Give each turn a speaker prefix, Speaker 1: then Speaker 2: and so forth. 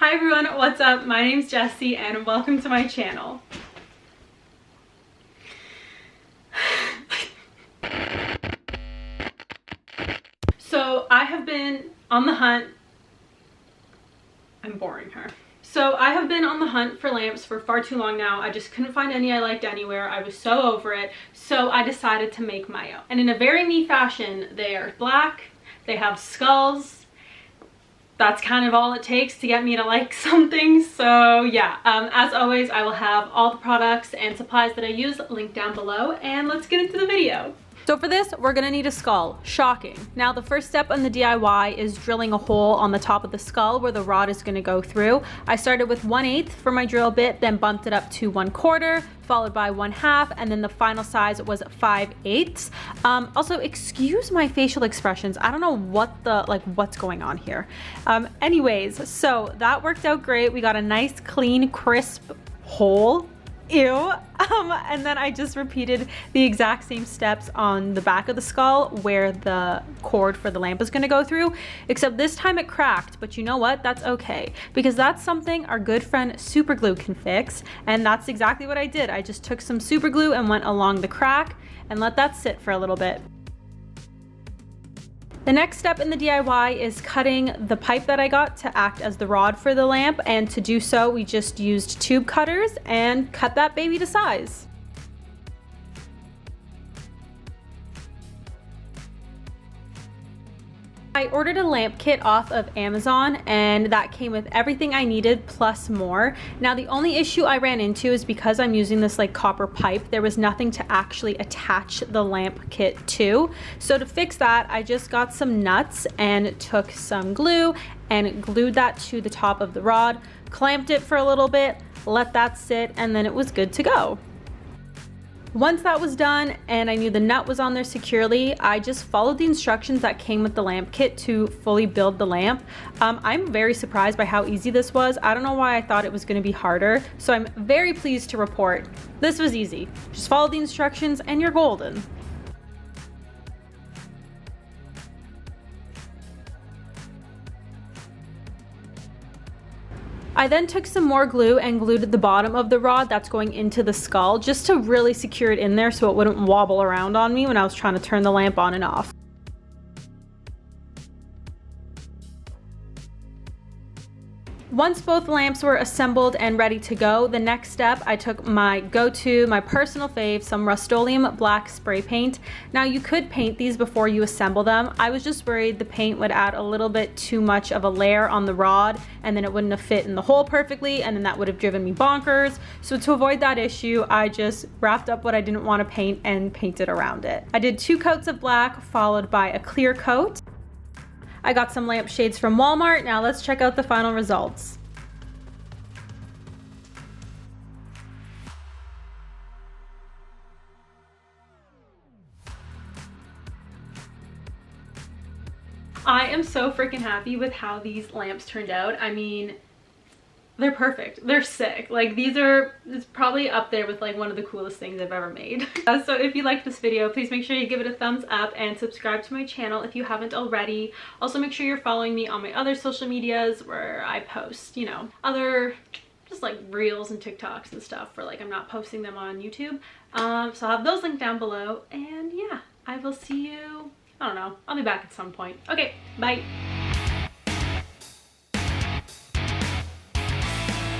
Speaker 1: Hi everyone, what's up? My name's Jessie and welcome to my channel. So I have been on the hunt. I'm boring her. So I have been on the hunt for lamps for far too long now. I just couldn't find any I liked anywhere. I was so over it. So I decided to make my own. And in a very me fashion, they are black, they have skulls. That's kind of all it takes to get me to like something. So yeah, as always, I will have all the products and supplies that I use linked down below, and let's get into the video. So for this, we're gonna need a skull. Shocking. Now the first step in the DIY is drilling a hole on the top of the skull where the rod is gonna go through. I started with 1/8 for my drill bit, then bumped it up to 1/4, followed by 1/2, and then the final size was 5/8. Also, excuse my facial expressions. I don't know what's going on here. Anyways, so that worked out great. We got a nice, clean, crisp hole. Ew. And then I just repeated the exact same steps on the back of the skull where the cord for the lamp is going to go through, except this time it cracked. But you know what? That's okay, because that's something our good friend super glue can fix, and that's exactly what I did. I just took some super glue and went along the crack and let that sit for a little bit. The next step in the DIY is cutting the pipe that I got to act as the rod for the lamp, and to do so we just used tube cutters and cut that baby to size. I ordered a lamp kit off of Amazon, and that came with everything I needed plus more. Now the only issue I ran into is because I'm using this like copper pipe, there was nothing to actually attach the lamp kit to. So to fix that, I just got some nuts and took some glue and glued that to the top of the rod, clamped it for a little bit, let that sit, and then it was good to go. Once that was done and I knew the nut was on there securely, I just followed the instructions that came with the lamp kit to fully build the lamp. I'm very surprised by how easy this was. I don't know why I thought it was going to be harder, so I'm very pleased to report this was easy. Just follow the instructions and you're golden. I then took some more glue and glued the bottom of the rod that's going into the skull just to really secure it in there so it wouldn't wobble around on me when I was trying to turn the lamp on and off. Once both lamps were assembled and ready to go, the next step, I took my go-to, my personal fave, some Rust-Oleum black spray paint. Now you could paint these before you assemble them. I was just worried the paint would add a little bit too much of a layer on the rod and then it wouldn't have fit in the hole perfectly, and then that would have driven me bonkers. So to avoid that issue, I just wrapped up what I didn't want to paint and painted around it. I did 2 coats of black followed by a clear coat. I got some lamp shades from Walmart. Now let's check out the final results. I am so freaking happy with how these lamps turned out. I mean, they're perfect. They're sick. Like, it's probably up there with like one of the coolest things I've ever made. So if you liked this video, please make sure you give it a thumbs up and subscribe to my channel if you haven't already. Also make sure you're following me on my other social medias where I post, you know, other just like reels and TikToks and stuff, where like I'm not posting them on YouTube. So I'll have those linked down below, and yeah, I will see you, I don't know, I'll be back at some point. Okay, bye.